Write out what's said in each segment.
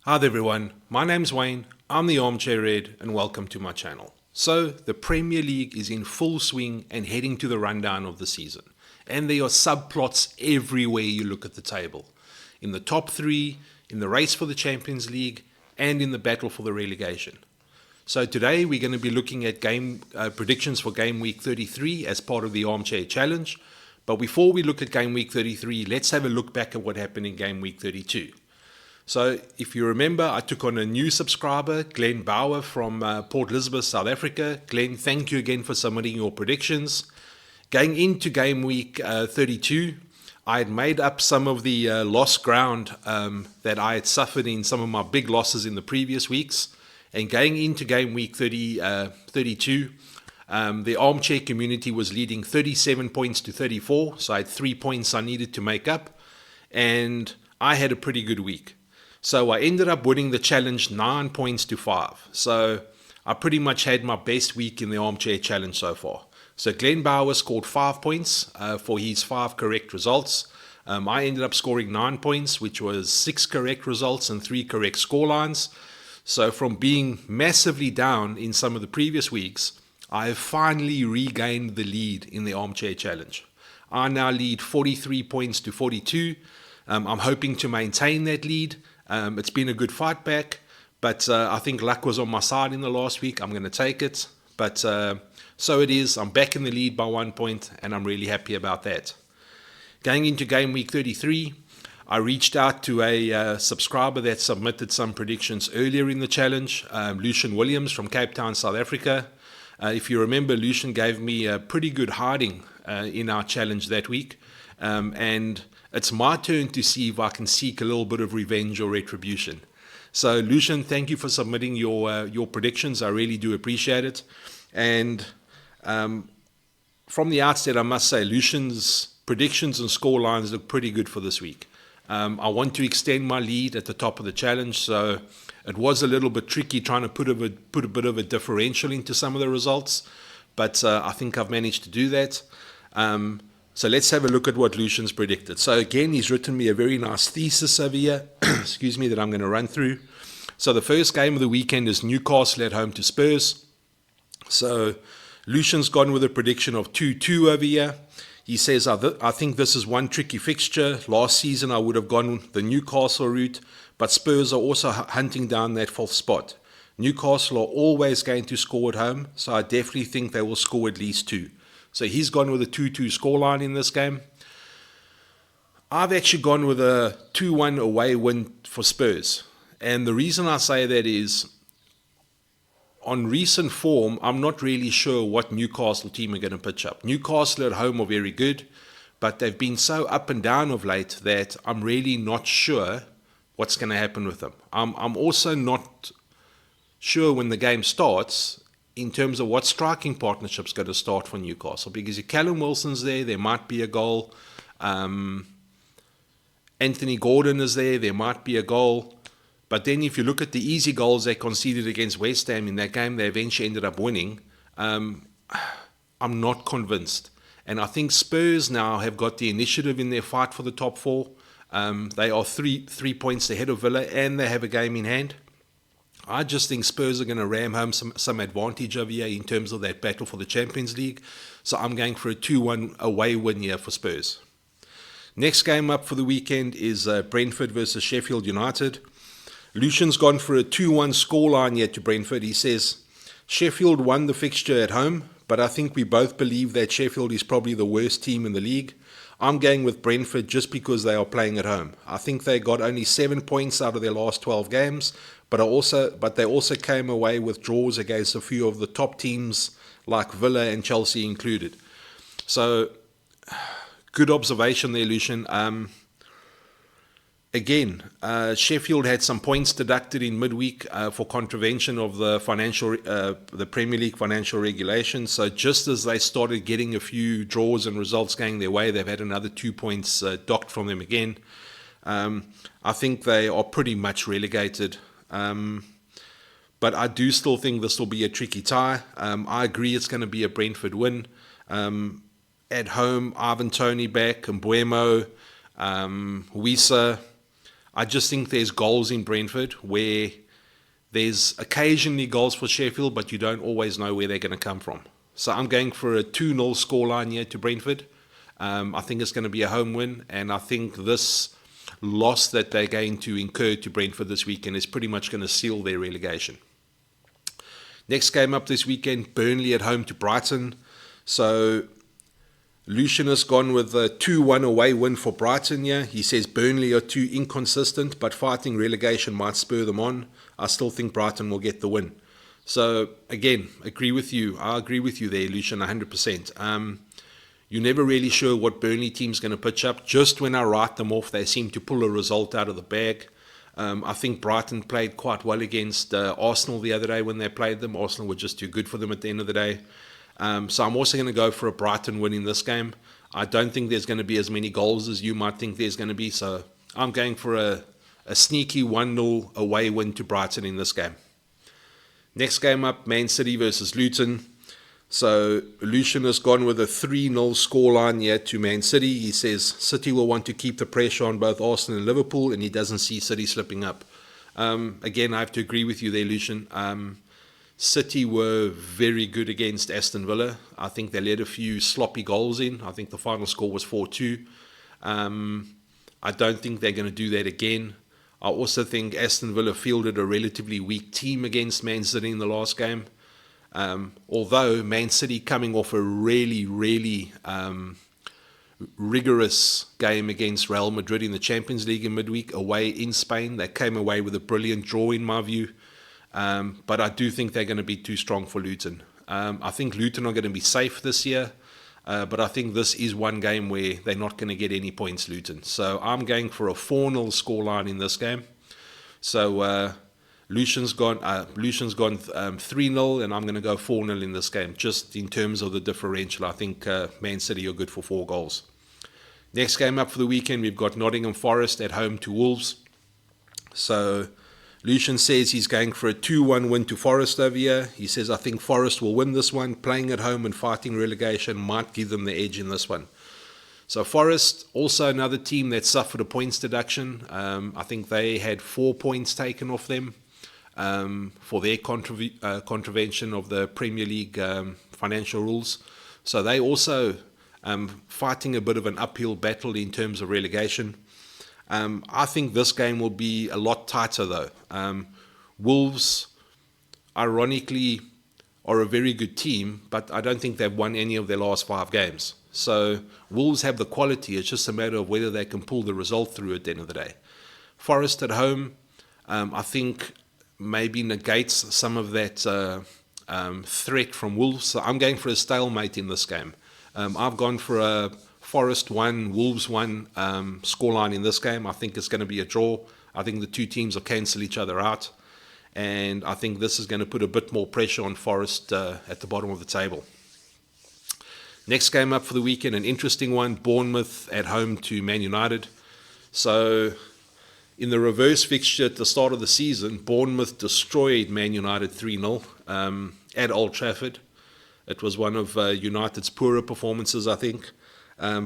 Hi there everyone, my name's Wayne, I'm the Armchair Red and welcome to my channel. So, the Premier League is in full swing and heading to the rundown of the season. And there are subplots everywhere you look at the table. In the top three, in the race for the Champions League, and in the battle for the relegation. So today we're going to be looking at game predictions for game week 33 as part of the Armchair Challenge. But before we look at game week 33, let's have a look back at what happened in game week 32. So if you remember, I took on a new subscriber, Glenn Bauer from Port Elizabeth, South Africa. Glenn, thank you again for submitting your predictions. Going into game week 32, I had made up some of the lost ground that I had suffered in some of my big losses in the previous weeks. And going into game week 32, the Armchair community was leading 37 points to 34. So I had 3 points I needed to make up. And I had a pretty good week. So I ended up winning the challenge 9 points to 5. So I pretty much had my best week in the Armchair Challenge so far. So Glenn Bauer scored 5 points for his 5 correct results. I ended up scoring 9 points, which was 6 correct results and 3 correct scorelines. So from being massively down in some of the previous weeks, I have finally regained the lead in the Armchair Challenge. I now lead 43 points to 42. I'm hoping to maintain that lead. It's been a good fight back, but I think luck was on my side in the last week. I'm going to take it. But so it is. I'm back in the lead by 1 point, and I'm really happy about that. Going into game week 33, I reached out to a subscriber that submitted some predictions earlier in the challenge, Lucian Williams from Cape Town, South Africa. If you remember, Lucian gave me a pretty good hiding in our challenge that week. And it's my turn to see if I can seek a little bit of revenge or retribution. So, Lucian, thank you for submitting your predictions. I really do appreciate it. And from the outset, I must say, Lucian's predictions and score lines look pretty good for this week. I want to extend my lead at the top of the challenge, so it was a little bit tricky trying to put a bit of a differential into some of the results, but I think I've managed to do that. So let's have a look at what Lucian's predicted. So again, he's written me a very nice thesis over here, excuse me, that I'm going to run through. So the first game of the weekend is Newcastle at home to Spurs. So Lucian's gone with a prediction of 2-2 over here. He says, I think this is one tricky fixture. Last season I would have gone the Newcastle route, but Spurs are also hunting down that fourth spot. Newcastle are always going to score at home, so I definitely think they will score at least 2. So he's gone with a 2-2 scoreline in this game. I've actually gone with a 2-1 away win for Spurs. And the reason I say that is, on recent form, I'm not really sure what Newcastle team are going to pitch up. Newcastle at home are very good, but they've been so up and down of late that I'm really not sure what's going to happen with them. I'm also not sure when the game starts in terms of what striking partnership's going to start for Newcastle, because if Callum Wilson's there might be a goal. Anthony Gordon is there might be a goal. But then if you look at the easy goals they conceded against West Ham in that game, they eventually ended up winning. I'm not convinced. And I think Spurs now have got the initiative in their fight for the top 4. They are three points ahead of Villa, and they have a game in hand. I just think Spurs are going to ram home some advantage over here in terms of that battle for the Champions League. So I'm going for a 2-1 away win here for Spurs. Next game up for the weekend is Brentford versus Sheffield United. Lucian's gone for a 2-1 scoreline here to Brentford. He says, Sheffield won the fixture at home, but I think we both believe that Sheffield is probably the worst team in the league. I'm going with Brentford just because they are playing at home. I think they got only 7 points out of their last 12 games, but they also came away with draws against a few of the top teams like Villa and Chelsea included. So, good observation there, Lucian. Again, Sheffield had some points deducted in midweek for contravention of the Premier League financial regulations. So just as they started getting a few draws and results going their way, they've had another 2 points docked from them again. I think they are pretty much relegated. But I do still think this will be a tricky tie. I agree it's going to be a Brentford win. At home, Ivan Toney back, and Mbuemo, Wisa. I just think there's goals in Brentford where there's occasionally goals for Sheffield, but you don't always know where they're going to come from. So I'm going for a 2-0 scoreline here to Brentford. I think it's going to be a home win, and I think this loss that they're going to incur to Brentford this weekend is pretty much going to seal their relegation. Next game up this weekend, Burnley at home to Brighton. So Lucian has gone with a 2-1 away win for Brighton here. He says Burnley are too inconsistent, but fighting relegation might spur them on. I still think Brighton will get the win. So again, agree with you. I agree with you there, Lucian, 100%. You're never really sure what Burnley team's going to pitch up. Just when I write them off, they seem to pull a result out of the bag. I think Brighton played quite well against Arsenal the other day when they played them. Arsenal were just too good for them at the end of the day. So I'm also going to go for a Brighton win in this game. I don't think there's going to be as many goals as you might think there's going to be. So I'm going for a sneaky 1-0 away win to Brighton in this game. Next game up, Man City versus Luton. So Lucian has gone with a 3-0 scoreline here to Man City. He says City will want to keep the pressure on both Arsenal and Liverpool, and he doesn't see City slipping up. Again, I have to agree with you there, Lucian. City were very good against Aston Villa. I think they let a few sloppy goals in. I think the final score was 4-2. I don't think they're going to do that again. I also think Aston Villa fielded a relatively weak team against Man City in the last game. Although Man City coming off a really rigorous game against Real Madrid in the Champions League in midweek away in Spain. They came away with a brilliant draw in my view. But I do think they're going to be too strong for Luton. I think Luton are going to be safe this year. But I think this is one game where they're not going to get any points, Luton. So I'm going for a 4-0 scoreline in this game. So Lucian's gone 3-0, and I'm going to go 4-0 in this game. Just in terms of the differential, I think Man City are good for 4 goals. Next game up for the weekend, we've got Nottingham Forest at home to Wolves. So Lucian says he's going for a 2-1 win to Forest over here. He says, I think Forest will win this one. Playing at home and fighting relegation might give them the edge in this one. So Forest, also another team that suffered a points deduction. I think they had 4 points taken off them for their contravention of the Premier League financial rules. So they also fighting a bit of an uphill battle in terms of relegation. I think this game will be a lot tighter though. Wolves, ironically, are a very good team, but I don't think they've won any of their last 5 games. So Wolves have the quality. It's just a matter of whether they can pull the result through at the end of the day. Forest at home, I think maybe negates some of that threat from Wolves. So I'm going for a stalemate in this game. I've gone for a Forest 1, Wolves 1 scoreline in this game. I think it's going to be a draw. I think the two teams will cancel each other out. And I think this is going to put a bit more pressure on Forest at the bottom of the table. Next game up for the weekend, an interesting one. Bournemouth at home to Man United. So in the reverse fixture at the start of the season, Bournemouth destroyed Man United 3-0 at Old Trafford. It was one of United's poorer performances, I think.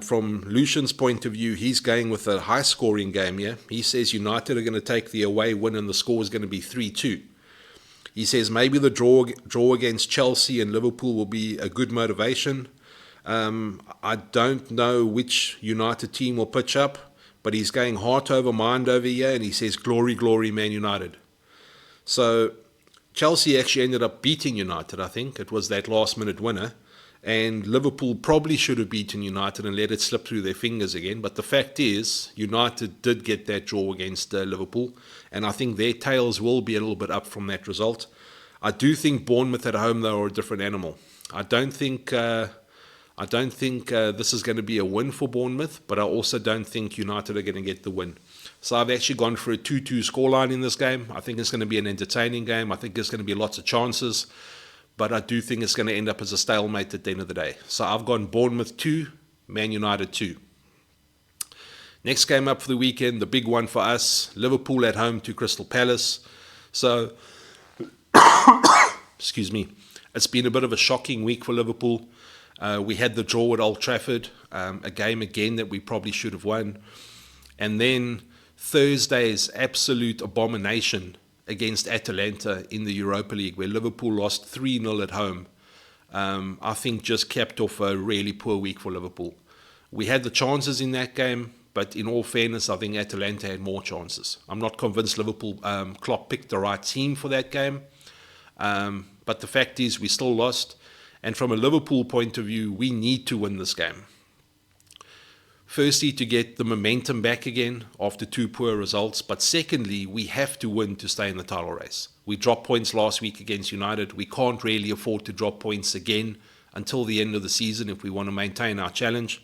From Lucian's point of view, he's going with a high-scoring game here. He says United are going to take the away win and the score is going to be 3-2. He says maybe the draw against Chelsea and Liverpool will be a good motivation. I don't know which United team will pitch up, but he's going heart over mind over here, and he says, glory, glory, Man United. So Chelsea actually ended up beating United, I think. It was that last-minute winner. And Liverpool probably should have beaten United and let it slip through their fingers again. But the fact is, United did get that draw against Liverpool. And I think their tails will be a little bit up from that result. I do think Bournemouth at home, though, are a different animal. I don't think this is going to be a win for Bournemouth, but I also don't think United are going to get the win. So I've actually gone for a 2-2 scoreline in this game. I think it's going to be an entertaining game. I think there's going to be lots of chances, but I do think it's going to end up as a stalemate at the end of the day. So I've gone Bournemouth 2, Man United 2. Next game up for the weekend, the big one for us, Liverpool at home to Crystal Palace. So, excuse me, it's been a bit of a shocking week for Liverpool. We had the draw at Old Trafford, a game again that we probably should have won. And then Thursday's absolute abomination against Atalanta in the Europa League, where Liverpool lost 3-0 at home, I think just capped off a really poor week for Liverpool. We had the chances in that game, but in all fairness, I think Atalanta had more chances. I'm not convinced Liverpool, Klopp picked the right team for that game, but the fact is we still lost. And from a Liverpool point of view, we need to win this game. Firstly, to get the momentum back again after two poor results. But secondly, we have to win to stay in the title race. We dropped points last week against United. We can't really afford to drop points again until the end of the season if we want to maintain our challenge.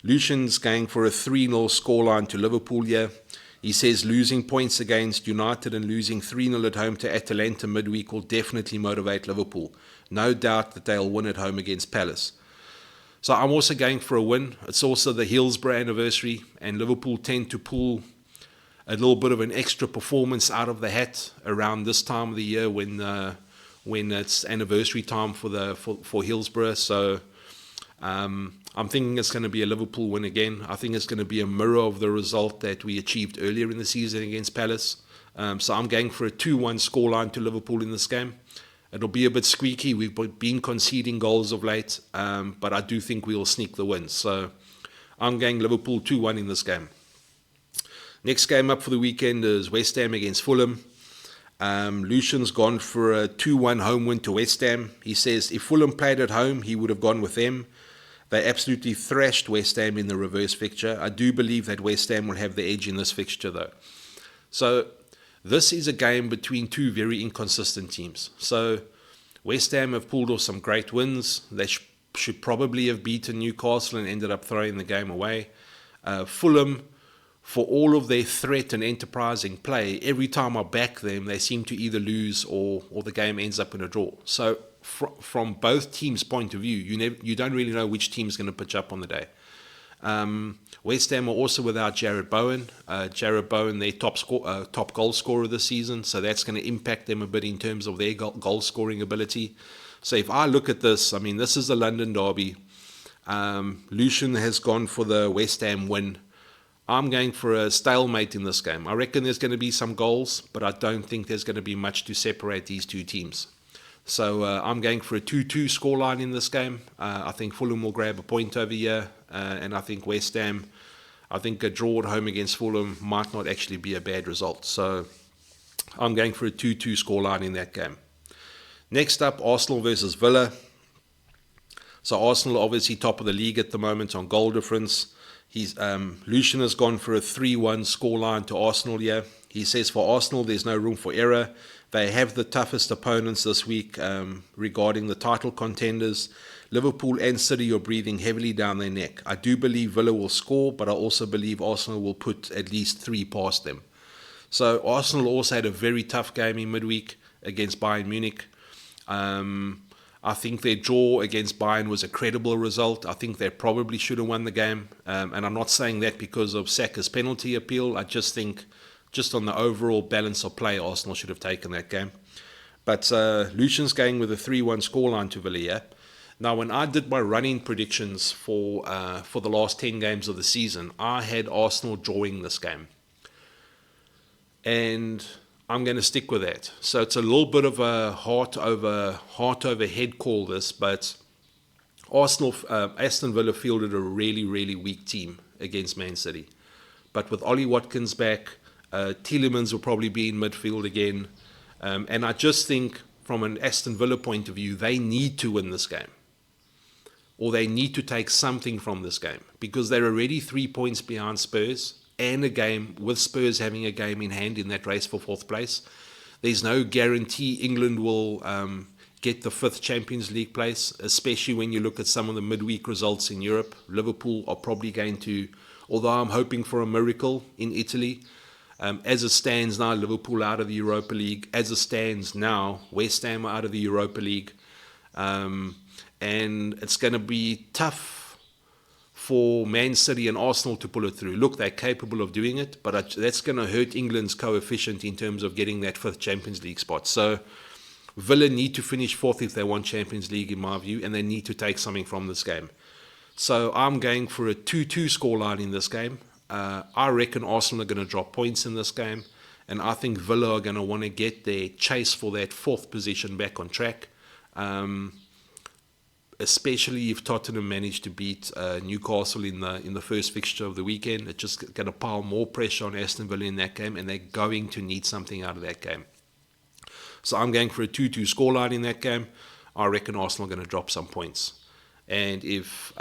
Lucian's going for a 3-0 scoreline to Liverpool here. He says losing points against United and losing 3-0 at home to Atalanta midweek will definitely motivate Liverpool. No doubt that they'll win at home against Palace. So I'm also going for a win. It's also the Hillsborough anniversary, and Liverpool tend to pull a little bit of an extra performance out of the hat around this time of the year when it's anniversary time for Hillsborough. So I'm thinking it's going to be a Liverpool win again. I think it's going to be a mirror of the result that we achieved earlier in the season against Palace. So I'm going for a 2-1 scoreline to Liverpool in this game. It'll be a bit squeaky. We've been conceding goals of late, but I do think we'll sneak the win. So I'm going Liverpool 2-1 in this game. Next game up for the weekend is West Ham against Fulham. Lucian's gone for a 2-1 home win to West Ham. He says if Fulham played at home, he would have gone with them. They absolutely thrashed West Ham in the reverse fixture. I do believe that West Ham will have the edge in this fixture, though. So this is a game between two very inconsistent teams. So West Ham have pulled off some great wins. They should probably have beaten Newcastle and ended up throwing the game away. Fulham, for all of their threat and enterprising play, every time I back them, they seem to either lose or the game ends up in a draw. So from both teams' point of view, you don't really know which team's going to pitch up on the day. West Ham are also without Jarrod Bowen. Jarrod Bowen, their top goal scorer this season, so that's going to impact them a bit in terms of their goal scoring ability. So if I look at this, I mean, this is the London derby. Lucian has gone for the West Ham win. I'm going for a stalemate in this game. I reckon there's going to be some goals, but I don't think there's going to be much to separate these two teams. So I'm going for a 2-2 scoreline in this game. I think Fulham will grab a point over here, and I think West Ham, I think a draw at home against Fulham might not actually be a bad result. So I'm going for a 2-2 scoreline in that game. Next up, Arsenal versus Villa. So Arsenal obviously top of the league at the moment on goal difference. Lucian has gone for a 3-1 scoreline to Arsenal here. He says for Arsenal there's no room for error. They have the toughest opponents this week regarding the title contenders. Liverpool and City are breathing heavily down their neck. I do believe Villa will score, but I also believe Arsenal will put at least 3 past them. So Arsenal also had a very tough game in midweek against Bayern Munich. I think their draw against Bayern was a credible result. I think they probably should have won the game. And I'm not saying that because of Saka's penalty appeal. I just think just on the overall balance of play, Arsenal should have taken that game. But Lucian's going with a 3-1 scoreline to Villa. Now, when I did my running predictions for the last 10 games of the season, I had Arsenal drawing this game. And I'm going to stick with that. So it's a little bit of a heart over head call this, but Aston Villa fielded a really, really weak team against Man City. But with Ollie Watkins back, Tielemans will probably be in midfield again. And I just think from an Aston Villa point of view, they need to win this game. Or they need to take something from this game. Because they're already 3 points behind Spurs. And a game, with Spurs having a game in hand in that race for 4th place. There's no guarantee England will get the 5th Champions League place, especially when you look at some of the midweek results in Europe. Liverpool are probably going to, although I'm hoping for a miracle in Italy, as it stands now, Liverpool out of the Europa League. As it stands now, West Ham out of the Europa League. And it's going to be tough for Man City and Arsenal to pull it through. Look, they're capable of doing it, but that's going to hurt England's coefficient in terms of getting that 5th Champions League spot. So Villa need to finish 4th if they want Champions League, in my view, and they need to take something from this game. So I'm going for a 2-2 scoreline in this game. I reckon Arsenal are going to drop points in this game, and I think Villa are going to want to get their chase for that fourth position back on track. Especially if Tottenham manage to beat Newcastle in the first fixture of the weekend. It's just going to pile more pressure on Aston Villa in that game, and they're going to need something out of that game. So I'm going for a 2-2 scoreline in that game. I reckon Arsenal are going to drop some points. And if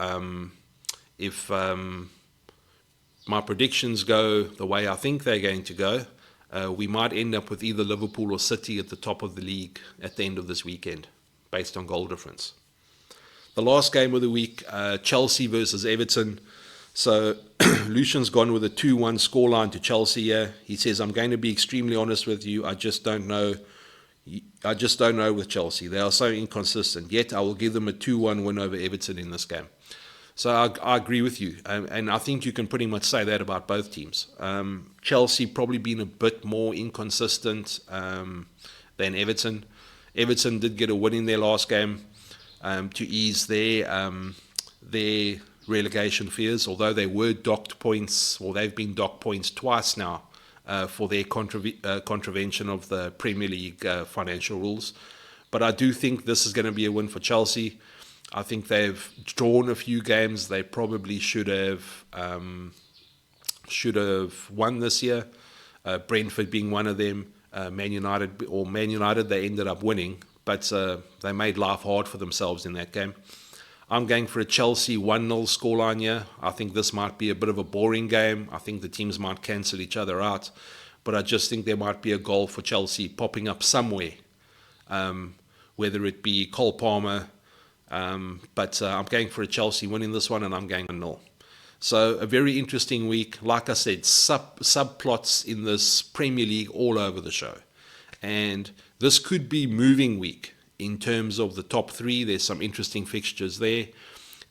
my predictions go the way I think they're going to go, we might end up with either Liverpool or City at the top of the league at the end of this weekend, based on goal difference. The last game of the week, Chelsea versus Everton. So Lucian's gone with a 2-1 scoreline to Chelsea here. He says, I'm going to be extremely honest with you. I just don't know with Chelsea. They are so inconsistent. Yet I will give them a 2-1 win over Everton in this game. So I agree with you. And I think you can pretty much say that about both teams. Chelsea probably been a bit more inconsistent than Everton. Everton did get a win in their last game to ease their relegation fears, although they were docked points, or they've been docked points twice now for their contravention of the Premier League financial rules. But I do think this is going to be a win for Chelsea. I think they've drawn a few games they probably should have won this year. Brentford being one of them. Man United, they ended up winning, but they made life hard for themselves in that game. I'm going for a Chelsea 1-0 scoreline here. I think this might be a bit of a boring game. I think the teams might cancel each other out, but I just think there might be a goal for Chelsea popping up somewhere, whether it be Cole Palmer. But I'm going for a Chelsea winning this one, and I'm going 1-0. So a very interesting week. Like I said, subplots in this Premier League all over the show. And this could be moving week in terms of the top three. There's some interesting fixtures there.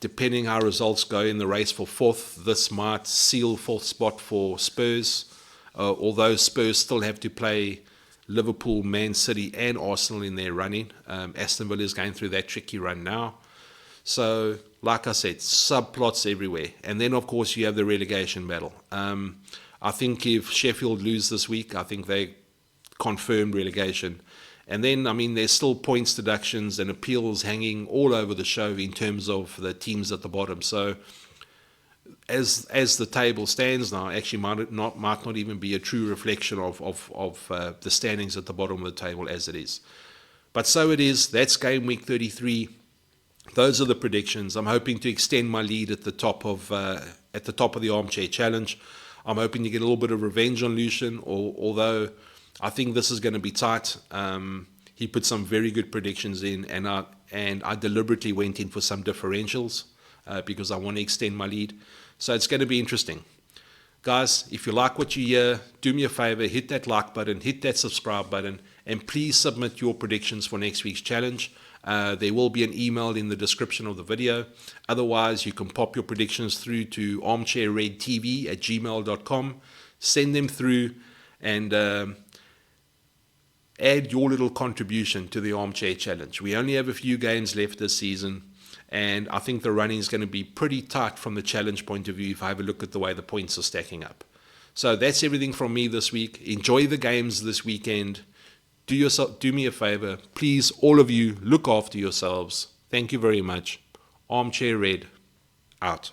Depending how results go in the race for fourth, this might seal fourth spot for Spurs. Although Spurs still have to play Liverpool, Man City and Arsenal in their running. Aston Villa is going through that tricky run now. So, like I said, subplots everywhere. And then, of course, you have the relegation battle. I think if Sheffield lose this week, I think they confirm relegation. And then, I mean, there's still points deductions and appeals hanging all over the show in terms of the teams at the bottom. So, as the table stands now, actually might not even be a true reflection of the standings at the bottom of the table as it is. But so it is. That's game week 33. Those are the predictions. I'm hoping to extend my lead at the top of the Armchair Challenge. I'm hoping to get a little bit of revenge on Lucian, although I think this is going to be tight. He put some very good predictions in, and I deliberately went in for some differentials because I want to extend my lead. So it's going to be interesting. Guys, if you like what you hear, do me a favor, hit that like button, hit that subscribe button, and please submit your predictions for next week's challenge. There will be an email in the description of the video. Otherwise, you can pop your predictions through to armchairredtv@gmail.com. Send them through and add your little contribution to the Armchair Challenge. We only have a few games left this season, and I think the running is going to be pretty tight from the challenge point of view if I have a look at the way the points are stacking up. So that's everything from me this week. Enjoy the games this weekend. Do me a favor. Please, all of you, look after yourselves. Thank you very much. Armchair Red, out.